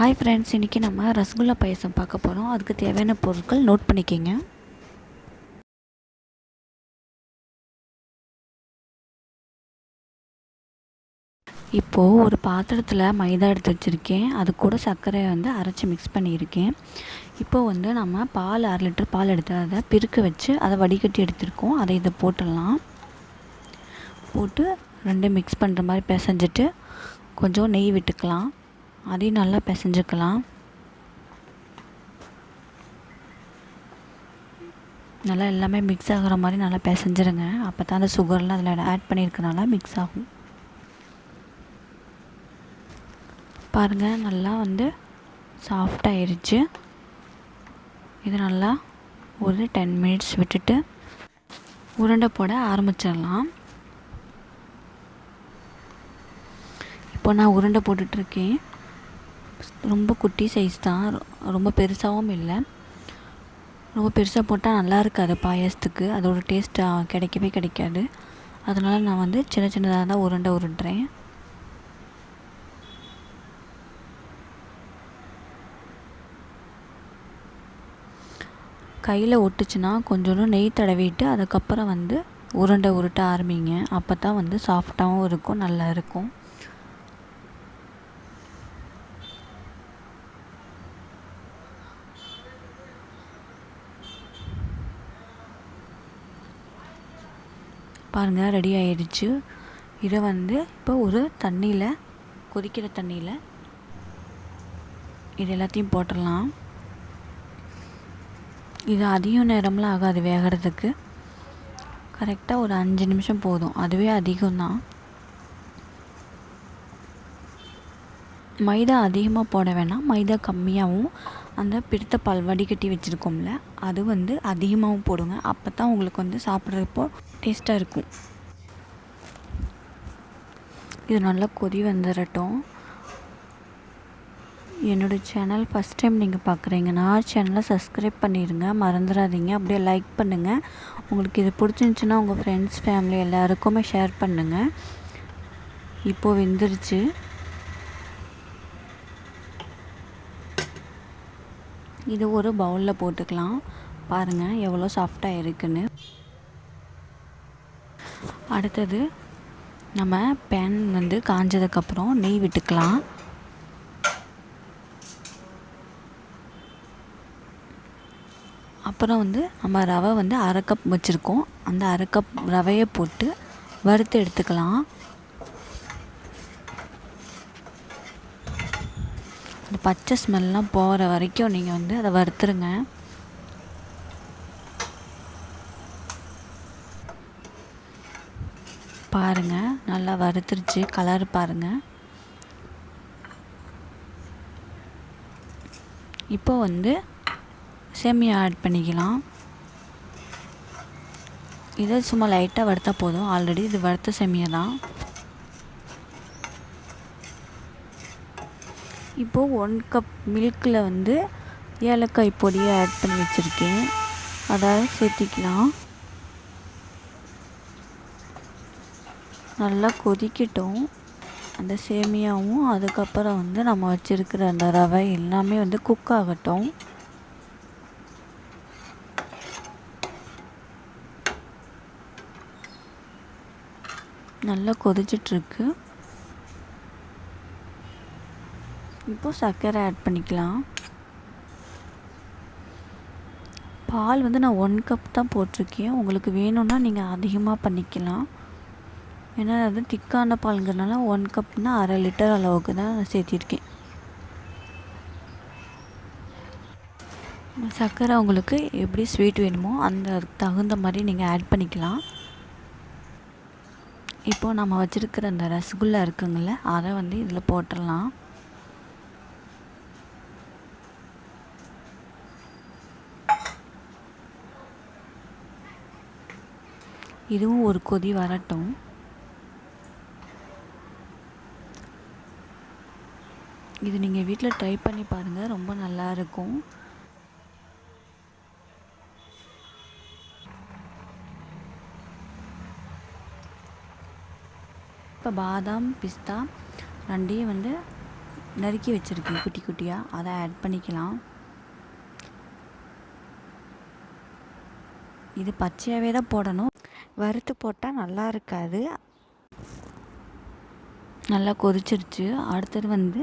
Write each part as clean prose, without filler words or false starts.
Hi friends, இன்றைக்கி நம்ம ரசகுல்லா பாயசம் பார்க்க போகிறோம். அதுக்கு தேவையான பொருட்கள் நோட் பண்ணிக்கிங்க. இப்போது ஒரு பாத்திரத்தில் மைதா எடுத்து வச்சுருக்கேன். அது கூட சர்க்கரையை அரைச்சி மிக்ஸ் பண்ணியிருக்கேன். இப்போது நம்ம பால் 1/2 லிட்டர் பால் எடுத்து அதை பிரிக்க வச்சு அதை வடிகட்டி எடுத்துருக்கோம். அதை இதை போட்டுடலாம். போட்டு ரெண்டும் மிக்ஸ் பண்ணுற மாதிரி பிசைஞ்சிட்டு கொஞ்சம் நெய் விட்டுக்கலாம். அதையும் நல்லா பிசைஞ்சுக்கலாம். நல்லா எல்லாமே மிக்ஸ் ஆகிற மாதிரி நல்லா பிசைஞ்சிருங்க. அப்போ தான் அந்த சுகர்லாம் அதில் ஆட் பண்ணியிருக்கனால மிக்ஸ் ஆகும். பாருங்கள், நல்லா சாஃப்டாகிருச்சு. இது நல்லா ஒரு 10 மினிட்ஸ் விட்டுட்டு உருண்டை போட ஆரம்பிச்சிடலாம். இப்போ நான் உருண்டை போட்டுட்ருக்கேன். ரொம்ப குட்டி சைஸ் தான், ரொம்ப பெருசாகவும் இல்லை. ரொம்ப பெருசாக போட்டால் நல்லா இருக்காது பாயசத்துக்கு, அதோட டேஸ்ட்டாக கிடைக்கவே கிடைக்காது. அதனால் நான் சின்ன சின்னதாக தான் உருண்டை உருட்டுறேன். கையில் ஒட்டுச்சுன்னா கொஞ்சோண்டு நெய் தடவிட்டு அதுக்கப்புறம் உருண்டை உருட்ட ஆரம்பிங்க. அப்போ தான் சாஃப்டாகவும் இருக்கும், நல்லா இருக்கும். பாருங்கள், ரெடி ஆகிடுச்சு. இதை இப்போ ஒரு தண்ணியில், கொதிக்கிற தண்ணியில் இது எல்லாத்தையும் போட்டுடலாம். இது அதிகம் நேரம்லாம் ஆகாது வேகிறதுக்கு. கரெக்டாக ஒரு 5 நிமிஷம் போதும், அதுவே அதிகம்தான். மைதா அதிகமாக போட வேணாம், மைதா கம்மியாகவும் அந்த பிடித்த பால் வடிகட்டி வச்சுருக்கோம்ல அது அதிகமாகவும் போடுங்க. அப்போ தான் உங்களுக்கு சாப்பிட்றப்போ டேஸ்ட்டாக இருக்கும். இது நல்லா கொதி வந்துடட்டும். என்னோடய சேனல் ஃபஸ்ட் டைம் நீங்கள் பார்க்குறீங்கன்னா சேனலை சப்ஸ்கிரைப் பண்ணிடுங்க, மறந்துடாதீங்க. அப்படியே லைக் பண்ணுங்கள். உங்களுக்கு இது பிடிச்சிருந்துச்சின்னா உங்கள் ஃப்ரெண்ட்ஸ் ஃபேமிலி எல்லாருக்குமே ஷேர் பண்ணுங்கள். இப்போது வெந்துருச்சு. இது ஒரு பவுலில் போட்டுக்கலாம். பாருங்கள் எவ்வளோ சாஃப்டாக இருக்குன்னு. அடுத்தது நம்ம பேன் காஞ்சதுக்கப்புறம் நெய் விட்டுக்கலாம். அப்புறம் நம்ம ரவை 1/2 கப் வச்சுருக்கோம். அந்த 1/2 கப் ரவையை போட்டு வறுத்து எடுத்துக்கலாம். இந்த பச்சை ஸ்மெல்லாம் போகிற வரைக்கும் நீங்கள் அதை வறுத்துருங்க. பாருங்கள், நல்லா வறுத்துருச்சு. கலர் பாருங்கள். இப்போ சேமியா ஆட் பண்ணிக்கலாம். இதை சும்மா லைட்டாக வறுத்தா போதும். ஆல்ரெடி இது வறுத்த சேமியா தான். இப்போது 1 கப் மில்கில் ஏலக்காய் பொடியை ஆட் பண்ணி வச்சுருக்கேன். அதை சேர்த்திக்கலாம். நல்லா கொதிக்கட்டும். அந்த சேமியாவும் அதுக்கப்புறம் நம்ம வச்சுருக்கிற அந்த ரவை எல்லாமே குக் ஆகட்டும். நல்லா கொதிச்சிட்ருக்கு. இப்போது சர்க்கரை ஆட் பண்ணிக்கலாம். பால் நான் 1 கப் தான் போட்டிருக்கேன். உங்களுக்கு வேணும்னா நீங்கள் அதிகமாக பண்ணிக்கலாம். ஏன்னா அது திக்கான பாலுங்கிறதுனால 1 கப்னால் 1/2 லிட்டர் அளவுக்கு தான் நான் சேர்த்திருக்கேன். சர்க்கரை உங்களுக்கு எப்படி ஸ்வீட் வேணுமோ அந்த தகுந்த மாதிரி நீங்கள் ஆட் பண்ணிக்கலாம். இப்போது நம்ம வச்சுருக்கிற அந்த ரசகுல்லா இருக்குங்கள அதை இதில் போட்டுடலாம். இதுவும் ஒரு கொதி வரட்டும். இது நீங்கள் வீட்டில் ட்ரை பண்ணி பாருங்கள், ரொம்ப நல்லா இருக்கும். இப்போ பாதாம் பிஸ்தா ரெண்டையும் நறுக்கி வச்சுருக்கேன் குட்டி குட்டியாக, அதை ஆட் பண்ணிக்கலாம். இது பச்சையாகவே தான் போடணும், வறுத்து போட்டால் நல்லா இருக்காது. நல்லா கொதிச்சிருச்சு. அடுத்தது வந்து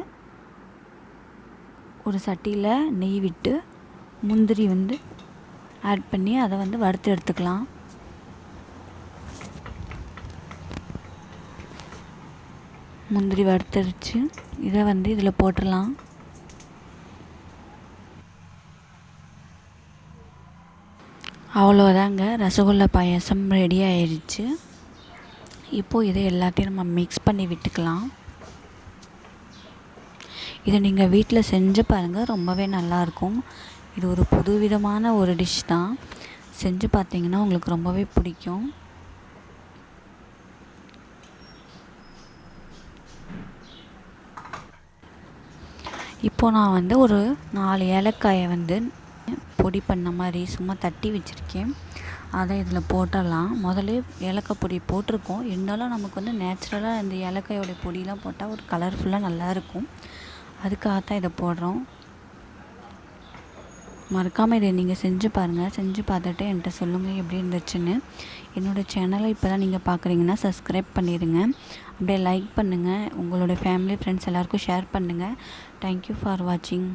ஒரு சட்டியில் நெய் விட்டு முந்திரி வந்து ஆட் பண்ணி அதை வந்து வறுத்து எடுத்துக்கலாம். முந்திரி வறுத்துருச்சு, இதை வந்து இதில் போட்டுடலாம். அவ்வளோதாங்க, ரசகுல்லா பாயாசம் ரெடி ஆயிடுச்சு. இப்போது இதை எல்லாத்தையும் நம்ம மிக்ஸ் பண்ணி விட்டுக்கலாம். இதை நீங்கள் வீட்டில் செஞ்சு பாருங்கள், ரொம்பவே நல்லாயிருக்கும். இது ஒரு புதுவிதமான ஒரு டிஷ் தான், செஞ்சு பார்த்தீங்கன்னா உங்களுக்கு ரொம்பவே பிடிக்கும். இப்போது நான் வந்து ஒரு 4 ஏலக்காயை வந்து பொடி பண்ண மாதிரி சும்மா தட்டி வச்சுருக்கேன். அதை இதில் போட்டுடலாம். முதல்ல ஏலக்காய் பொடி போட்டிருக்கோம், இருந்தாலும் நமக்கு வந்து நேச்சுரலாக இந்த ஏலக்காயோடைய பொடியெலாம் போட்டால் ஒரு கலர்ஃபுல்லாக நல்லாயிருக்கும். அதுக்காகத்தான் இதை போடுறோம். மறக்காமல் இதை நீங்கள் செஞ்சு பாருங்கள். செஞ்சு பார்த்துட்டு என்கிட்ட சொல்லுங்கள் எப்படி இருந்துச்சுன்னு. என்னோடய சேனலை இப்போ தான் நீங்கள் பார்க்குறீங்கன்னா சப்ஸ்கிரைப் பண்ணிடுங்க, அப்படியே லைக் பண்ணுங்கள், உங்களோட ஃபேமிலி ஃப்ரெண்ட்ஸ் எல்லாேருக்கும் ஷேர் பண்ணுங்கள். தேங்க்யூ ஃபார் வாட்சிங்.